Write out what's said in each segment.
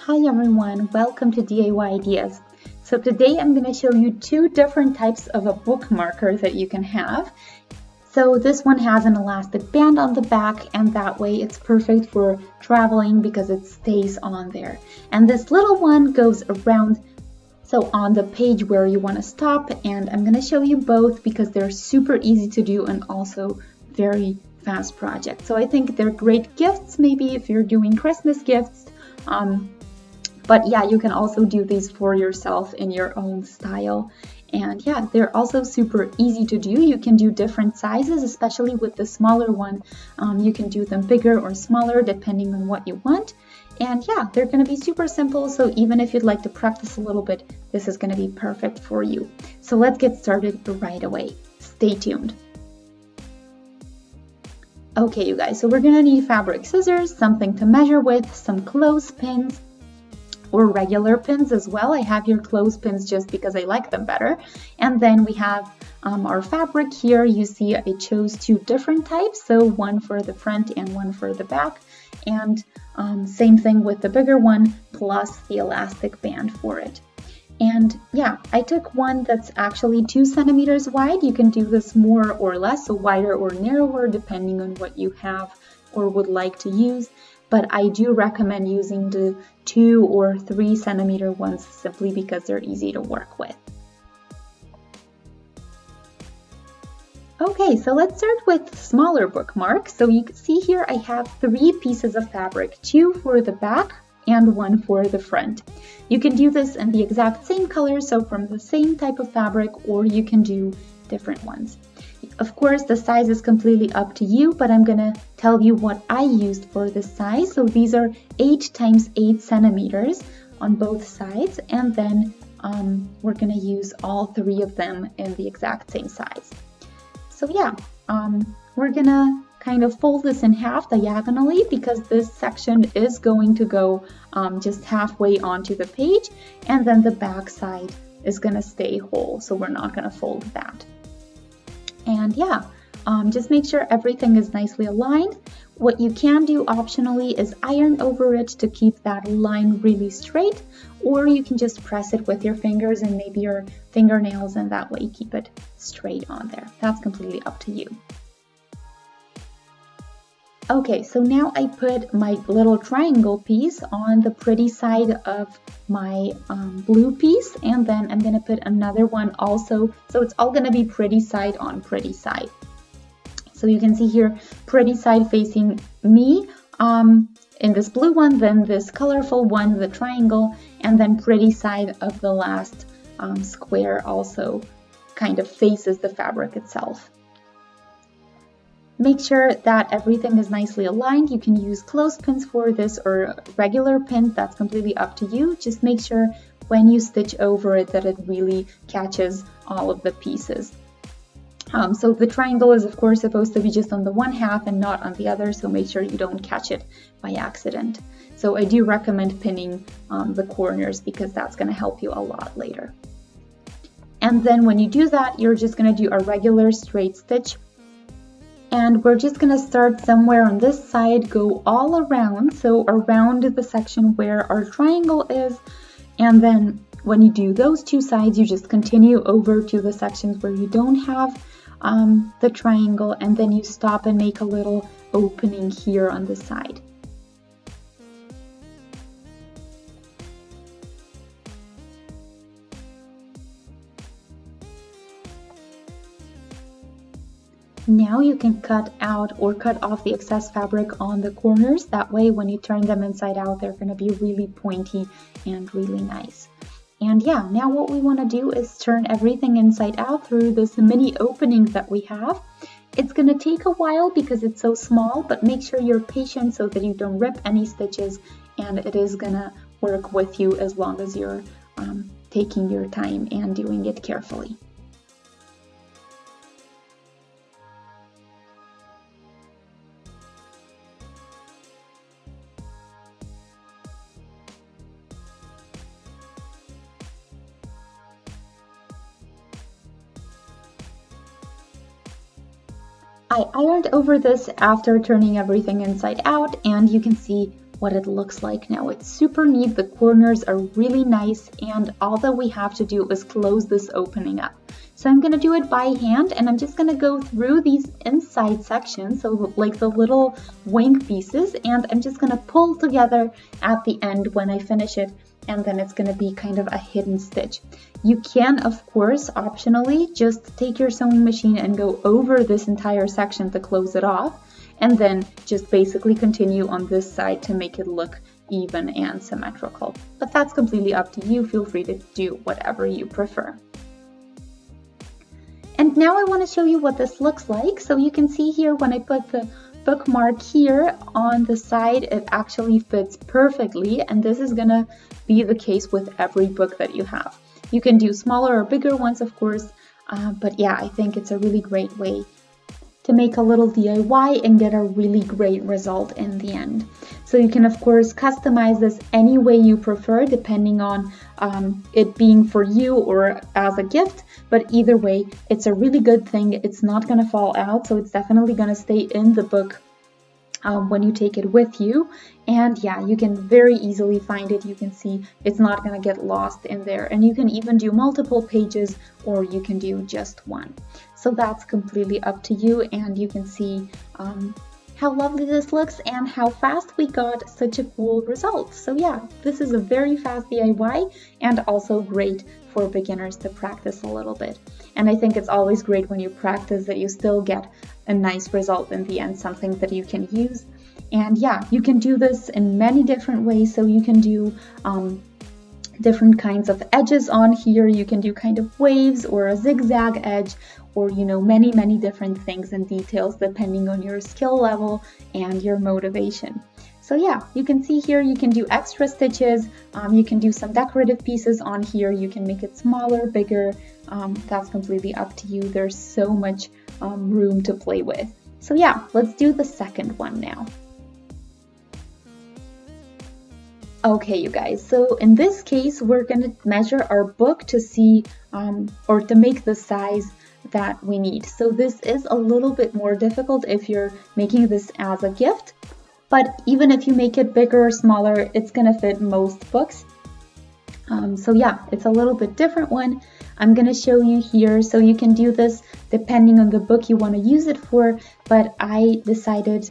Hi everyone, welcome to DIY Ideas. So today I'm going to show you two different types of a bookmarker that you can have. So this one has an elastic band on the back, and that way it's perfect for traveling because it stays on there. And this little one goes around, so on the page where you want to stop, and I'm going to show you both because they're super easy to do and also very fast projects. So I think they're great gifts, maybe if you're doing Christmas gifts. But yeah, you can also do these for yourself in your own style. And yeah, they're also super easy to do. You can do different sizes, especially with the smaller one. You can do them bigger or smaller depending on what you want. And yeah, they're going to be super simple. So even if you'd like to practice a little bit, this is going to be perfect for you. So let's get started right away. Stay tuned. Okay, you guys, so we're going to need fabric scissors, something to measure with, some clothespins, or regular pins as well. I have here clothespins just because I like them better. And then we have our fabric here. You see I chose two different types, so one for the front and one for the back. And same thing with the bigger one, plus the elastic band for it. And yeah, I took one that's actually 2 centimeters wide. You can do this more or less, so wider or narrower, depending on what you have or would like to use. But I do recommend using the 2 or 3 centimeter ones simply because they're easy to work with. Okay, so let's start with smaller bookmarks. So you can see here I have 3 pieces of fabric, 2 for the back and 1 for the front. You can do this in the exact same color, so from the same type of fabric, or you can do different ones. Of course, the size is completely up to you, but I'm gonna tell you what I used for this size. So these are 8 times 8 centimeters on both sides, and then we're gonna use all 3 of them in the exact same size. So yeah, we're gonna kind of fold this in half diagonally because this section is going to go just halfway onto the page, and then the back side is gonna stay whole, so we're not gonna fold that. And yeah, just make sure everything is nicely aligned. What you can do optionally is iron over it to keep that line really straight, or you can just press it with your fingers and maybe your fingernails, and that way keep it straight on there. That's completely up to you. Okay, so now I put my little triangle piece on the pretty side of my blue piece, and then I'm going to put another one also, so it's all going to be pretty side on pretty side. So you can see here pretty side facing me in this blue one, then this colorful one, the triangle, and then pretty side of the last square also kind of faces the fabric itself. Make sure that everything is nicely aligned. You can use clothespins for this or regular pins, that's completely up to you. Just make sure when you stitch over it that it really catches all of the pieces. So the triangle is of course supposed to be just on the one half and not on the other, so make sure you don't catch it by accident. So I do recommend pinning the corners because that's going to help you a lot later. And then when you do that, you're just going to do a regular straight stitch. And we're just going to start somewhere on this side, go all around, so around the section where our triangle is, and then when you do those 2 sides, you just continue over to the sections where you don't have the triangle, and then you stop and make a little opening here on the side. Now you can cut out or cut off the excess fabric on the corners. That way when you turn them inside out, they're going to be really pointy and really nice. And yeah, now what we want to do is turn everything inside out through this mini opening that we have. It's going to take a while because it's so small, but make sure you're patient so that you don't rip any stitches, and it is going to work with you as long as you're taking your time and doing it carefully. I ironed over this after turning everything inside out, and you can see what it looks like now. It's super neat. The corners are really nice, and all that we have to do is close this opening up. So I'm going to do it by hand, and I'm just going to go through these inside sections, so like the little wing pieces, and I'm just going to pull together at the end when I finish it, and then it's going to be kind of a hidden stitch. You can, of course, optionally just take your sewing machine and go over this entire section to close it off, and then just basically continue on this side to make it look even and symmetrical. But that's completely up to you. Feel free to do whatever you prefer. And now I want to show you what this looks like. So you can see here when I put the bookmark here on the side, it actually fits perfectly, and this is gonna be the case with every book that you have. You can do smaller or bigger ones, of course, but yeah, I think it's a really great way to make a little DIY and get a really great result in the end. So you can, of course, customize this any way you prefer, depending on it being for you or as a gift. But either way, it's a really good thing. It's not going to fall out, so it's definitely going to stay in the book when you take it with you. And yeah, you can very easily find it. You can see it's not going to get lost in there. And you can even do multiple pages, or you can do just one. So that's completely up to you, and you can see how lovely this looks and how fast we got such a cool result. So yeah, this is a very fast DIY and also great for beginners to practice a little bit. And I think it's always great when you practice that you still get a nice result in the end, something that you can use. And yeah, you can do this in many different ways. So you can do different kinds of edges on here. You can do kind of waves or a zigzag edge, or many different things and details depending on your skill level and your motivation. So yeah, you can see here you can do extra stitches, you can do some decorative pieces on here, you can make it smaller, bigger, that's completely up to you. There's so much room to play with. So yeah, let's do the second one now. Okay, you guys, so in this case, we're going to measure our book to see or to make the size that we need. So this is a little bit more difficult if you're making this as a gift, but even if you make it bigger or smaller, it's going to fit most books. So yeah, it's a little bit different one. I'm going to show you here, so you can do this depending on the book you want to use it for, but I decided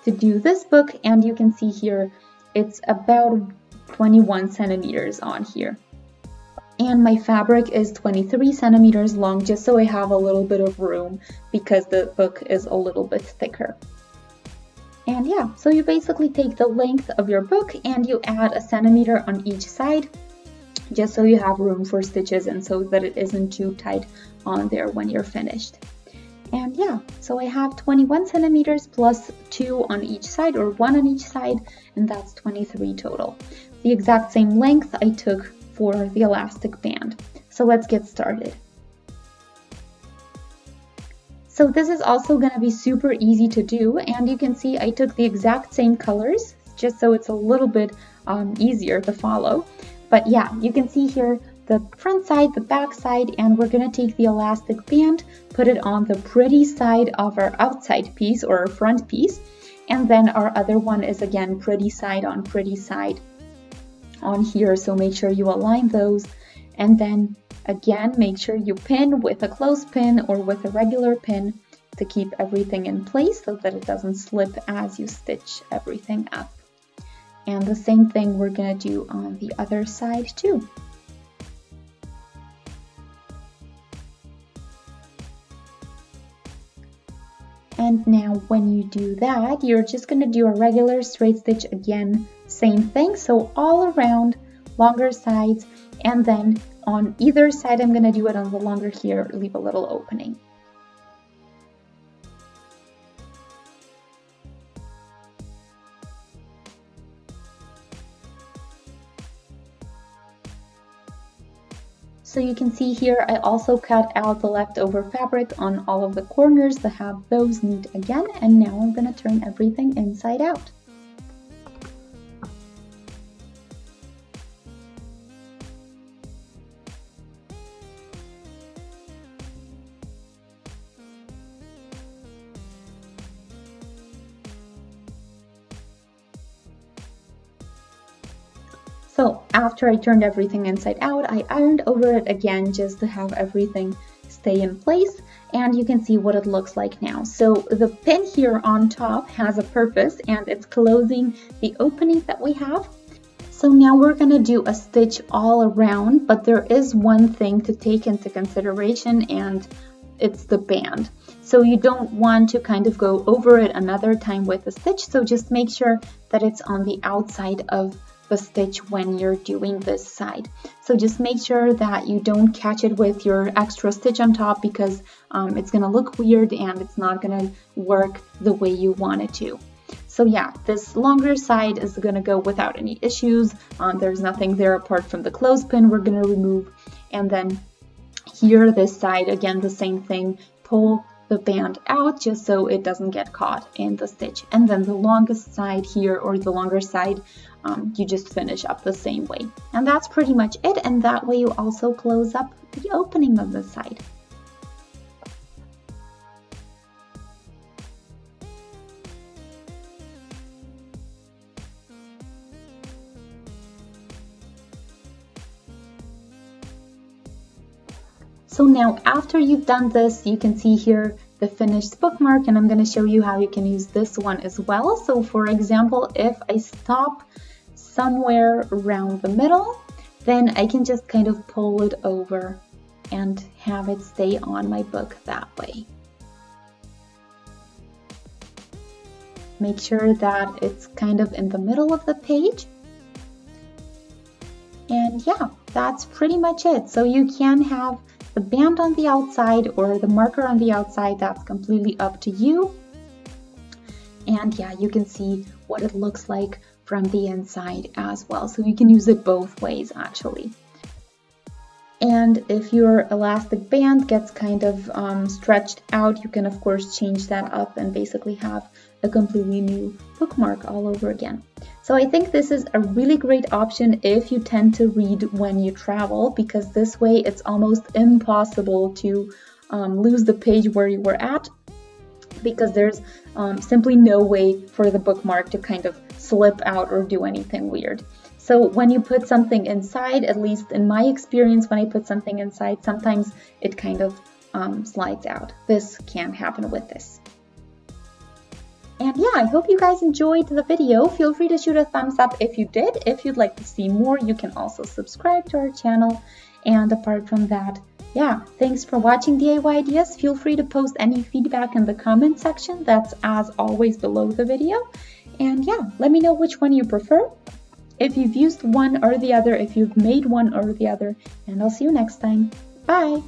to do this book, and you can see here it's about 21 centimeters on here. And my fabric is 23 centimeters long, just so I have a little bit of room because the book is a little bit thicker. And yeah, so you basically take the length of your book and you add a centimeter on each side, just so you have room for stitches and so that it isn't too tight on there when you're finished. And yeah, so I have 21 centimeters plus 2 on each side, or 1 on each side, and that's 23 total. The exact same length I took for the elastic band. So let's get started. So this is also going to be super easy to do, and you can see I took the exact same colors, just so it's a little bit easier to follow. But yeah, you can see here the front side, the back side, and we're going to take the elastic band, put it on the pretty side of our outside piece or our front piece, and then our other one is again pretty side on here, so make sure you align those, and then again make sure you pin with a clothespin or with a regular pin to keep everything in place so that it doesn't slip as you stitch everything up. And the same thing we're going to do on the other side too. And now when you do that, you're just going to do a regular straight stitch again, same thing, so all around, longer sides, and then on either side I'm going to do it on the longer here, leave a little opening. So you can see here I also cut out the leftover fabric on all of the corners to have those neat again, and now I'm going to turn everything inside out. So after I turned everything inside out, I ironed over it again just to have everything stay in place, and you can see what it looks like now. So the pin here on top has a purpose, and it's closing the opening that we have. So now we're going to do a stitch all around, but there is one thing to take into consideration, and it's the band. So you don't want to kind of go over it another time with a stitch, so just make sure that it's on the outside of the stitch when you're doing this side. So just make sure that you don't catch it with your extra stitch on top, because it's going to look weird and it's not going to work the way you want it to. So yeah, this longer side is going to go without any issues. There's nothing there apart from the clothespin we're going to remove. And then here, this side, again, the same thing, pull the band out just so it doesn't get caught in the stitch. And then the longest side here, or the longer side, you just finish up the same way. And that's pretty much it. And that way you also close up the opening of the side. So now after you've done this, you can see here the finished bookmark, and I'm going to show you how you can use this one as well. So for example, if I stop somewhere around the middle, then I can just kind of pull it over and have it stay on my book that way. Make sure that it's kind of in the middle of the page. And yeah, that's pretty much it. So you can have the band on the outside or the marker on the outside, that's completely up to you. And yeah, you can see what it looks like from the inside as well. So you can use it both ways actually. And if your elastic band gets kind of stretched out, you can of course change that up and basically have a completely new bookmark all over again. So I think this is a really great option if you tend to read when you travel, because this way it's almost impossible to lose the page where you were at, because there's simply no way for the bookmark to kind of slip out or do anything weird. So when you put something inside, at least in my experience, when I put something inside, sometimes it kind of slides out. This can happen with this. And yeah, I hope you guys enjoyed the video. Feel free to shoot a thumbs up if you did. If you'd like to see more, you can also subscribe to our channel. And apart from that, yeah, thanks for watching DIY Ideas. Feel free to post any feedback in the comment section. That's as always below the video. And yeah, let me know which one you prefer, if you've used one or the other, if you've made one or the other, and I'll see you next time. Bye!